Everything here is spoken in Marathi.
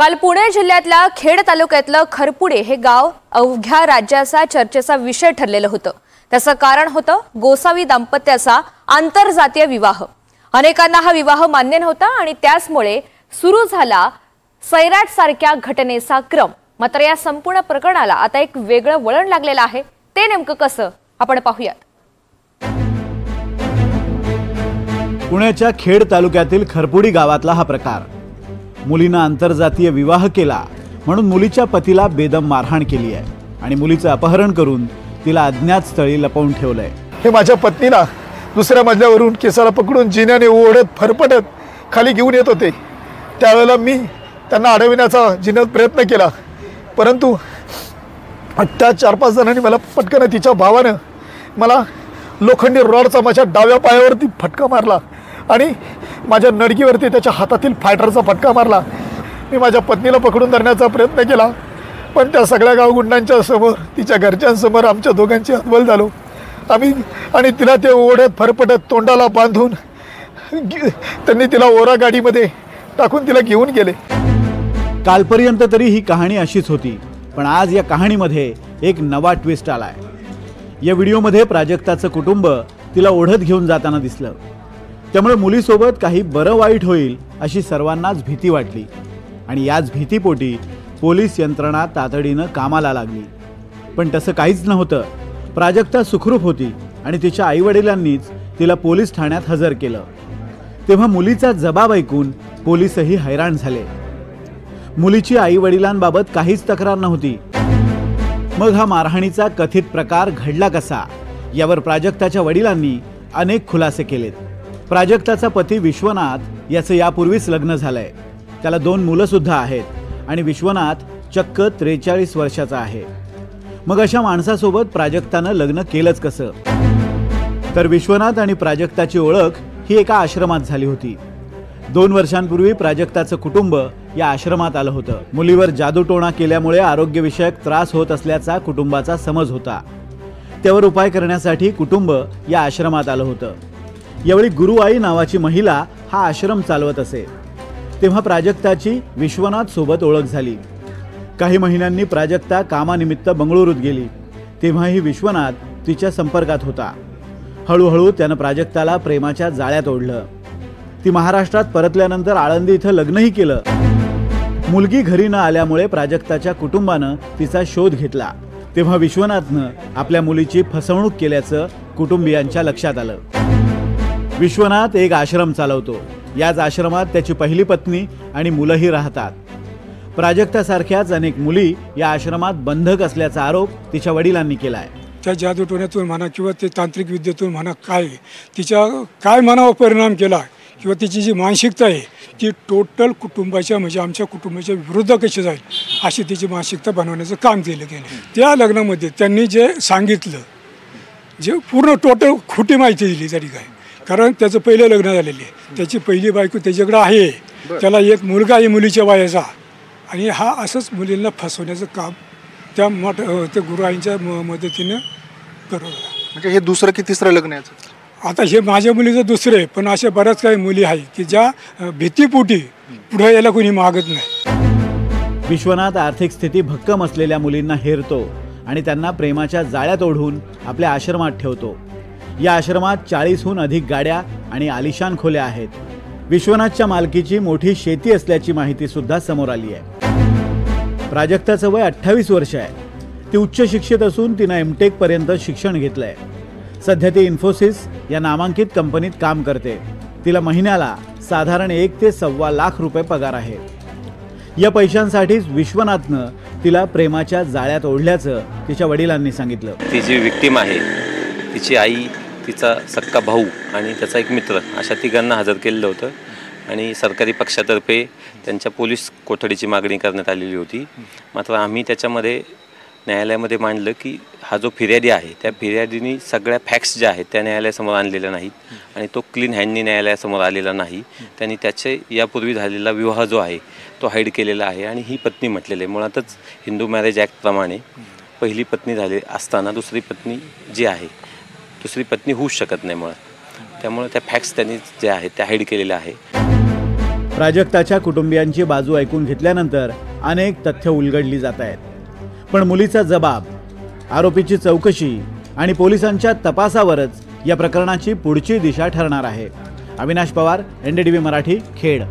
काल पुणे जिल्ह्यातल्या खेड तालुक्यातलं खरपुडे हे गाव अवघ्या राज्याचा चर्चेचा विषय ठरलेलं होतं। त्याचं कारण होतं गोसावी दाम्पत्याचा आंतरजातीय विवाह। अनेकांना हा विवाह मान्य नव्हता आणि त्याचमुळे सुरू झाला सैराट सारख्या घटनेचा क्रम। मात्र या संपूर्ण प्रकरणाला आता एक वेगळं वळण लागलेलं आहे। ते नेमकं कसं आपण पाहूयात। पुण्याच्या खेड तालुक्यातील खरपुडी गावातला हा प्रकार। मुलीनं आंतरजातीय विवाह केला म्हणून मुलीच्या पतीला बेदम मारहाण केली आहे आणि मुलीचं अपहरण करून तिला अज्ञात स्थळी लपवून ठेवलंय। हे माझ्या पत्नीला दुसऱ्या मजल्यावरून केसाला पकडून जिन्याने ओढत फरफटत खाली घेऊन येत होते। त्यावेळेला मी त्यांना अडविण्याचा जिन्यात प्रयत्न केला, परंतु त्या 4-5 जणांनी मला पटकन तिच्या भावानं मला लोखंडी रॉडचा माझ्या डाव्या पायावरती फटका मारला आणि माझ्या नडगीवरती त्याच्या हातातील फायटरचा फटका मारला। मी माझ्या पत्नीला पकडून धरण्याचा प्रयत्न केला, पण त्या सगळ्या गावगुंडांच्या समोर तिच्या घरच्यांसमोर आमच्या दोघांची हतबल झालो आम्ही आणि तिला ते ओढत फरफटत तोंडाला बांधून त्यांनी तिला ओरा गाडीमध्ये टाकून तिला घेऊन गेले। कालपर्यंत तरी ही कहाणी अशीच होती, पण आज या कहाणीमध्ये एक नवा ट्विस्ट आलाय। या व्हिडिओमध्ये प्राजक्ताचं कुटुंब तिला ओढत घेऊन जाताना दिसलं। त्यामुळे मुलीसोबत काही बरं वाईट होईल अशी सर्वांनाच भीती वाटली आणि याच भीतीपोटी पोलीस यंत्रणा तातडीनं कामाला लागली। पण तसं काहीच नव्हतं। प्राजक्ता सुखरूप होती आणि तिच्या आईवडिलांनीच तिला पोलीस ठाण्यात हजर केलं। तेव्हा मुलीचा जबाब ऐकून पोलीसही हैराण झाले। मुलीची आईवडिलांबाबत काहीच तक्रार नव्हती। मग हा मारहाणीचा कथित प्रकार घडला कसा, यावर प्राजक्ताच्या वडिलांनी अनेक खुलासे केलेत। प्राजक्ताचा पती विश्वनाथ याचं यापूर्वीच लग्न झालंय। त्याला 2 मुलं सुद्धा आहेत आणि विश्वनाथ चक्क 43 वर्षाचा आहे। मग अशा माणसासोबत प्राजक्तानं लग्न केलंच कसं? तर विश्वनाथ आणि प्राजक्ताची ओळख ही एका आश्रमात झाली होती। 2 वर्षांपूर्वी प्राजक्ताचं कुटुंब या आश्रमात आलं होतं। मुलीवर जादूटोणा केल्यामुळे आरोग्यविषयक त्रास होत असल्याचा कुटुंबाचा समज होता। त्यावर उपाय करण्यासाठी कुटुंब या आश्रमात आलं होतं। यावेळी गुरुआई नावाची महिला हा आश्रम चालवत असे। तेव्हा प्राजक्ताची विश्वनाथ सोबत ओळख झाली। काही महिन्यांनी प्राजक्ता कामानिमित्त बंगळुरूत गेली, तेव्हाही विश्वनाथ तिच्या संपर्कात होता। हळूहळू त्यानं प्राजक्ताला प्रेमाच्या जाळ्यात ओढलं। ती महाराष्ट्रात परतल्यानंतर आळंदी इथं लग्नही केलं। मुलगी घरी न आल्यामुळे प्राजक्ताच्या कुटुंबानं तिचा शोध घेतला। तेव्हा विश्वनाथनं आपल्या मुलीची फसवणूक केल्याचं कुटुंबियांच्या लक्षात आलं। विश्वनाथ एक आश्रम चालवतो। याच आश्रमात त्याची पहिली पत्नी आणि मुलंही राहतात। प्राजक्तासारख्याच अनेक मुली या आश्रमात बंधक असल्याचा आरोप तिच्या वडिलांनी केलाय। त्या जादूटोण्यातून म्हणा किंवा ते तांत्रिक विद्येतून म्हणा तिच्या काय मनावर परिणाम केला किंवा तिची जी मानसिकता आहे ती टोटल कुटुंबाच्या म्हणजे आमच्या कुटुंबाच्या विरुद्ध कशी जाईल अशी तिची मानसिकता बनवण्याचं काम केलं गेलं। त्या लग्नामध्ये त्यांनी जे सांगितलं जे पूर्ण टोटल खोटी माहिती दिली तरी काय, कारण त्याचं पहिलं लग्न झालेलं आहे, त्याची पहिली बायको त्याच्याकडे आहे, त्याला एक मुलगा आहे मुलीच्या वयाचा आणि हा असंच मुलींना फसवण्याचं काम त्या गुरुआईंच्या मदतीनं करत होता। म्हणजे हे दुसरं की तिसरं लग्न आहे? आता हे माझ्या मुलीचं दुसरं आहे, पण अशा बऱ्याच काही मुली आहेत की ज्या भीतीपोटी पुढे यायला कोणी मागत नाही। विश्वनाथ आर्थिक स्थिती भक्कम असलेल्या मुलींना हेरतो आणि त्यांना प्रेमाच्या जाळ्यात ओढून आपल्या आश्रमात ठेवतो। या आश्रमात 40हून अधिक गाड्या आणि आलिशान खोल्या आहेत। विश्वनाथच्या मालकीची मोठी शेती असल्याची माहिती सुद्धा समोर आली आहे। प्राजक्ताचं वय 28 वर्ष आहे। ती उच्च शिक्षित असून तिनं MTech पर्यंत शिक्षण घेतलंय। सध्या ती इन्फोसिस या नामांकित कंपनीत काम करते। तिला महिन्याला साधारण 1 ते सव्वा लाख रुपये पगार आहे। या पैशांसाठीच विश्वनाथनं तिला प्रेमाच्या जाळ्यात ओढल्याचं तिच्या वडिलांनी सांगितलं। ती जी विक्टिम आहे तिची आई, तिचा सक्का भाऊ आणि त्याचा एक मित्र अशा तिघांना हजर केलेलं होतं आणि सरकारी पक्षातर्फे त्यांच्या पोलीस कोठडीची मागणी करण्यात आलेली होती। मात्र आम्ही त्याच्यामध्ये न्यायालयामध्ये मांडलं की हा जो फिर्यादी आहे त्या फिर्यादीने सगळ्या फॅक्ट्स ज्या आहेत त्या न्यायालयासमोर आणलेल्या नाहीत आणि तो क्लीन हँडनी न्यायालयासमोर आलेला नाही। त्यांनी त्याचे यापूर्वी झालेला विवाह जो आहे तो हाईड केलेला आहे आणि ही पत्नी म्हटलेली आहे। मुळातच हिंदू मॅरेज ॲक्टप्रमाणे पहिली पत्नी झाली असताना दुसरी पत्नी जी आहे दुसरी पत्नी होऊच शकत नाही मुळात। त्यामुळे त्या फॅक्ट्स त्यांनी ज्या आहेत त्या हाईड केलेल्या आहे। प्राजक्ताच्या कुटुंबियांची बाजू ऐकून घेतल्यानंतर अनेक तथ्य उलगडली जात आहेत. पण मुलीचा जबाब, आरोपीची चौकशी आणि पोलिसांच्या तपासावरच या प्रकरणाची पुढची दिशा ठरणार आहे. अविनाश पवार, NDTV मराठी, खेड.